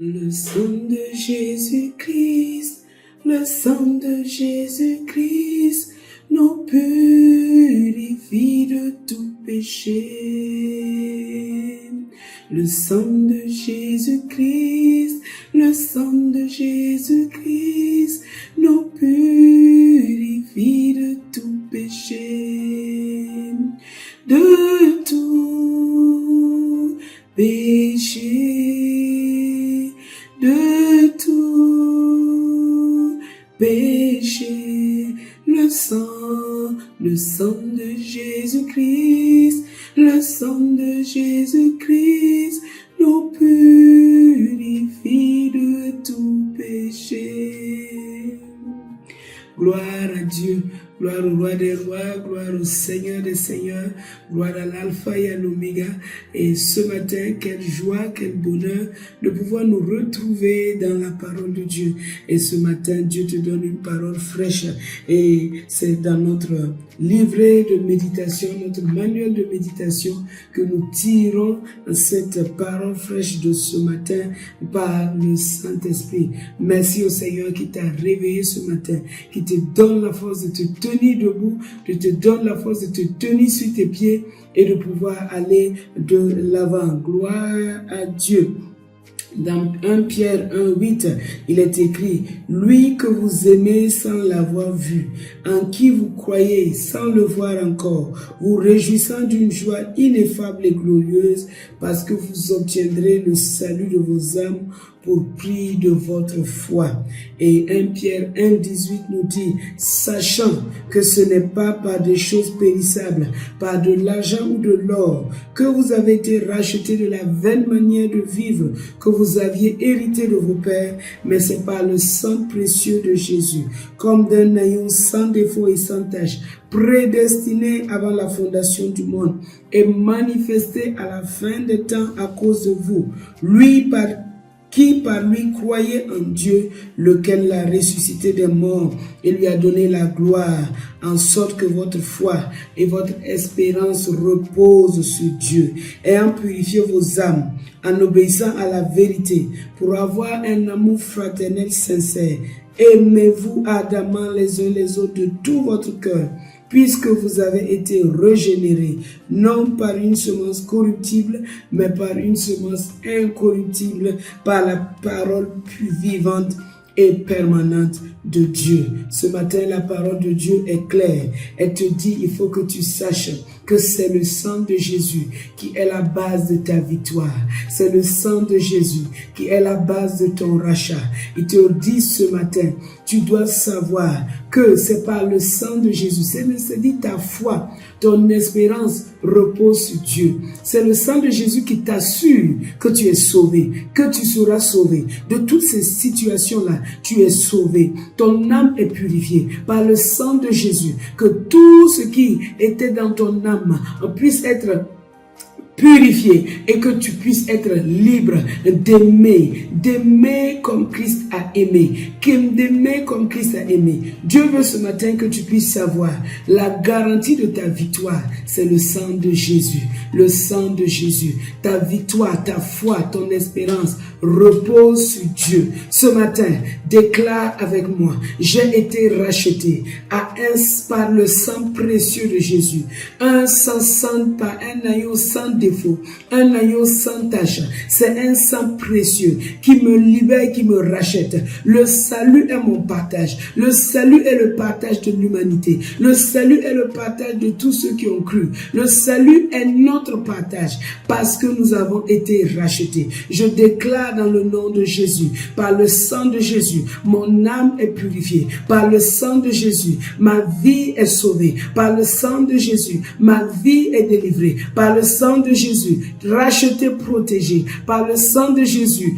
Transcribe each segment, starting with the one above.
Le sang de Jésus-Christ, le sang de Jésus-Christ, nous purifie de tout péché. Le sang de Jésus-Christ, le sang de Jésus-Christ, nous purifie de tout péché. De tout péché, de tout péché, le sang de Jésus-Christ, le sang de Jésus-Christ, nous purifie de tout péché. Gloire à Dieu, gloire au roi des rois, gloire au Seigneur des seigneurs, gloire à l'alpha et à l'oméga. Et ce matin, quelle joie, quel bonheur de pouvoir nous retrouver dans la parole de Dieu. Et ce matin, Dieu te donne une parole fraîche. Et c'est dans notre livret de méditation, notre manuel de méditation, que nous tirons cette parole fraîche de ce matin par le Saint-Esprit. Merci au Seigneur qui t'a réveillé ce matin, qui te donne la force de te tenir debout, qui te donne la force de te tenir sur tes pieds et de pouvoir aller de l'avant. Gloire à Dieu. Dans 1 Pierre 1,8, il est écrit « Lui que vous aimez sans l'avoir vu, en qui vous croyez sans le voir encore, vous réjouissant d'une joie ineffable et glorieuse, parce que vous obtiendrez le salut de vos âmes pour prix de votre foi. » Et 1 Pierre 1,18 nous dit « Sachant que ce n'est pas par des choses périssables, par de l'argent ou de l'or, que vous avez été rachetés de la vaine manière de vivre que vous aviez hérité de vos pères, mais c'est par le sang précieux de Jésus, comme d'un agneau sans défaut et sans tache, prédestiné avant la fondation du monde et manifesté à la fin des temps à cause de vous, qui par lui croyait en Dieu, lequel l'a ressuscité des morts et lui a donné la gloire, en sorte que votre foi et votre espérance reposent sur Dieu, ayant purifié vos âmes, en obéissant à la vérité, pour avoir un amour fraternel sincère. Aimez-vous ardemment les uns les autres de tout votre cœur, puisque vous avez été régénérés, non par une semence corruptible, mais par une semence incorruptible, par la parole plus vivante et permanente de Dieu. Ce matin, la parole de Dieu est claire. Elle te dit, il faut que tu saches que c'est le sang de Jésus qui est la base de ta victoire. C'est le sang de Jésus qui est la base de ton rachat. Il te dit ce matin, tu dois savoir que c'est par le sang de Jésus. C'est dit ta foi, ton espérance repose sur Dieu. C'est le sang de Jésus qui t'assure que tu es sauvé, que tu seras sauvé. De toutes ces situations-là, tu es sauvé. Ton âme est purifiée par le sang de Jésus. Que tout ce qui était dans ton âme puisse être purifié et que tu puisses être libre d'aimer comme Christ a aimé, d'aimer comme Christ a aimé. Dieu veut ce matin que tu puisses savoir la garantie de ta victoire, c'est le sang de Jésus. Le sang de Jésus, ta victoire, ta foi, ton espérance repose sur Dieu. Ce matin, déclare avec moi, j'ai été racheté par le sang précieux de Jésus, un sang sans, par un agneau sans défaut, un agneau sans tache. C'est un sang précieux qui me libère, qui me rachète. Le salut est mon partage. Le salut est le partage de l'humanité. Le salut est le partage de tous ceux qui ont cru. Le salut est notre partage parce que nous avons été rachetés. Je déclare dans le nom de Jésus, par le sang de Jésus, mon âme est purifiée. Par le sang de Jésus, ma vie est sauvée. Par le sang de Jésus, ma vie est délivrée. Par le sang de Jésus, racheté, protégé. Par le sang de Jésus,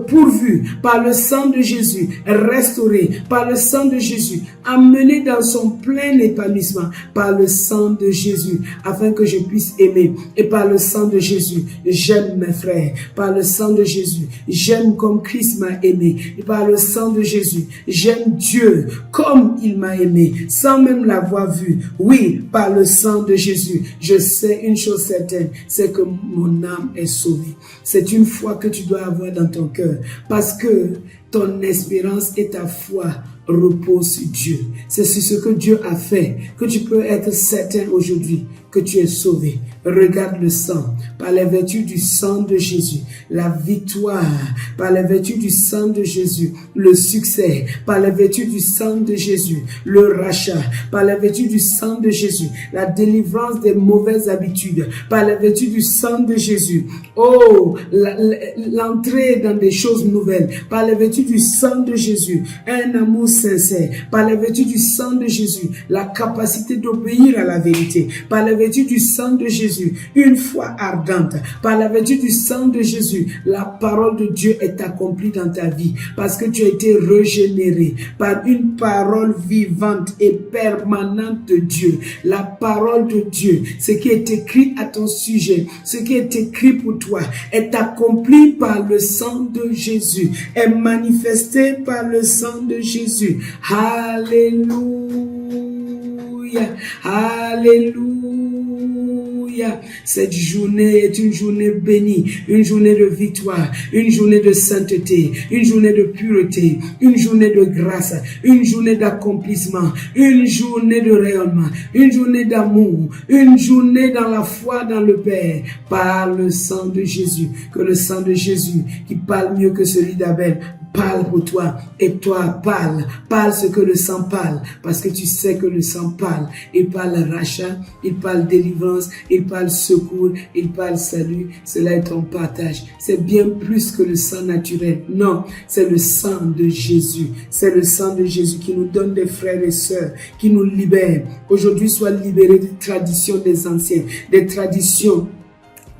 pourvu. Par le sang de Jésus, restauré. Par le sang de Jésus, amené dans son plein épanouissement. Par le sang de Jésus, afin que je puisse aimer. Et par le sang de Jésus, j'aime mes frères. Par le sang de Jésus, j'aime comme Christ m'a aimé. Et par le sang de Jésus, j'aime Dieu comme il m'a aimé, sans même l'avoir vu. Oui, par le sang de Jésus, je sais une chose certaine, c'est que mon âme est sauvée. C'est une foi que tu dois avoir dans ton cœur parce que ton espérance et ta foi repose sur Dieu. C'est sur ce que Dieu a fait que tu peux être certain aujourd'hui que tu es sauvé. Regarde le sang, par les vertus du sang de Jésus, la victoire, par les vertus du sang de Jésus, le succès, par les vertus du sang de Jésus, le rachat, par les vertus du sang de Jésus, la délivrance des mauvaises habitudes, par les vertus du sang de Jésus. Oh, l'entrée dans des choses nouvelles, par les vertus du sang de Jésus, un amour sincère, par les vertus du sang de Jésus, la capacité d'obéir à la vérité, par les vertus du sang de Jésus, une foi ardente, par la vertu du sang de Jésus, la parole de Dieu est accomplie dans ta vie, parce que tu as été régénéré par une parole vivante et permanente de Dieu. La parole de Dieu, ce qui est écrit à ton sujet, ce qui est écrit pour toi, est accompli par le sang de Jésus, est manifesté par le sang de Jésus. Alléluia, alléluia. Cette journée est une journée bénie, une journée de victoire, une journée de sainteté, une journée de pureté, une journée de grâce, une journée d'accomplissement, une journée de rayonnement, une journée d'amour, une journée dans la foi dans le Père, par le sang de Jésus. Que le sang de Jésus, qui parle mieux que celui d'Abel, parle pour toi, et toi parle ce que le sang parle, parce que tu sais que le sang parle. Il parle rachat, il parle délivrance, il parle secours, il parle salut. Cela est ton partage. C'est bien plus que le sang naturel. Non, c'est le sang de Jésus. C'est le sang de Jésus qui nous donne des frères et sœurs, qui nous libère. Aujourd'hui, sois libéré des traditions des anciens, des traditions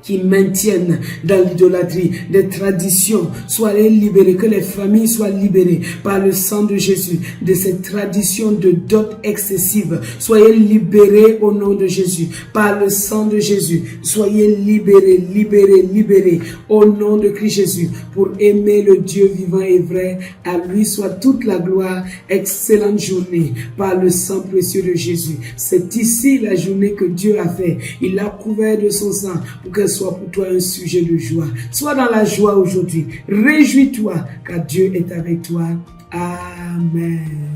qui maintiennent dans l'idolâtrie, des traditions. Soyez libérés, que les familles soient libérées par le sang de Jésus, de cette tradition de dot excessive. Soyez libérés au nom de Jésus, par le sang de Jésus. Soyez libérés, libérés, libérés au nom de Christ Jésus, pour aimer le Dieu vivant et vrai. À lui soit toute la gloire. Excellente journée par le sang précieux de Jésus. C'est ici la journée que Dieu a fait. Il l'a couvert de son sang pour que soit pour toi un sujet de joie. Sois dans la joie aujourd'hui. Réjouis-toi car Dieu est avec toi. Amen.